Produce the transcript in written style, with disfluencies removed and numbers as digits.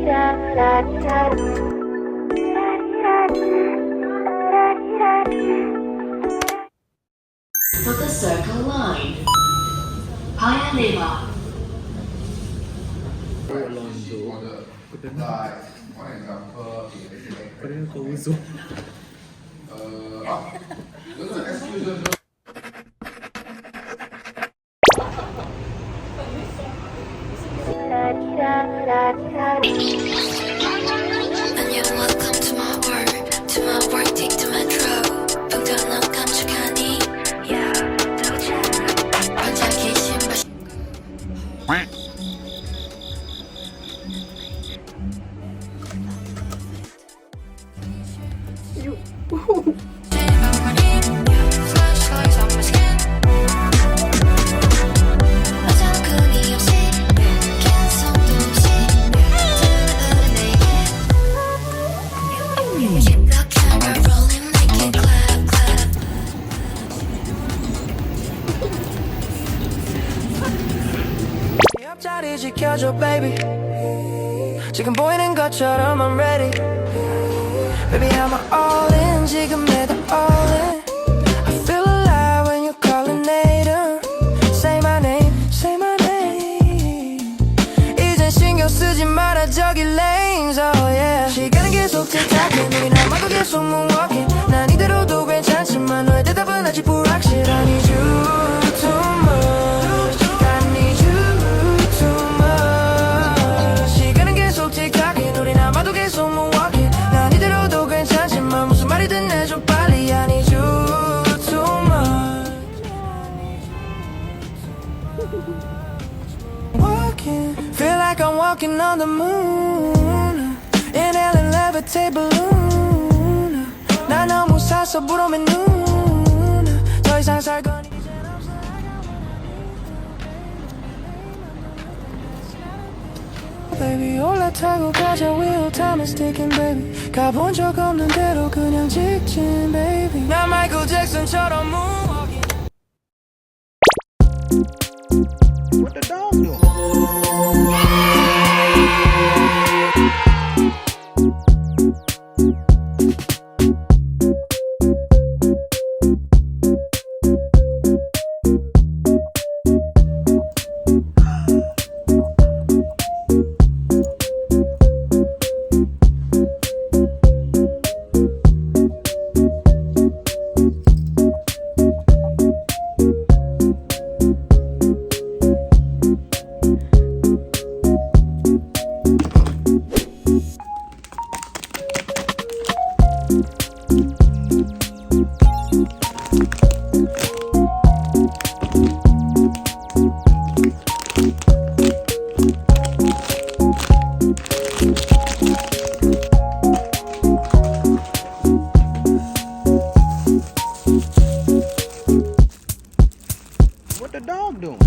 For the Circle Line, Paya Lebar. Welcome to my work, take to my draw. 동전은 감축하니, yeah, 도전. 반짝이 신발. Flashlights on my skin. 화장 끈이 없이, 개성도 없이, 들은 내게. Keep the camera rolling, make it clap, clap. 내 옆자리 지켜줘, baby. 지금 보이는 것처럼 I'm ready. Baby, I'm all in. 지금 내도 all in. I feel alive when you're calling later. Say my name, say my name. 이젠 신경 쓰지 마라, 저기 lanes, oh yeah. 시간은 계속 tick-tocking. 우리 남아도 계속 moonwalking. 난 이대로도 괜찮지만 너의 대답은 아직 불확실. I need you too much. I need you too much. 시간은 계속 tick-tocking. 우리 남아도 계속 moonwalking. 난 이대로도 괜찮지만 무슨 말이든 해줘 빨리. I need you too much. Walking, feel like I'm walking on the moon. Inhale and levitate balloon. 난 너무 사서 부러면 눈. 더 이상 살 건 이젠 없어. Baby 올라타고 가자, wheel time is ticking, baby. 가본 적 없는 대로 그냥 직진, baby. 나 마이클 잭슨처럼 moonwalking. What the dog doing? What the dog doing?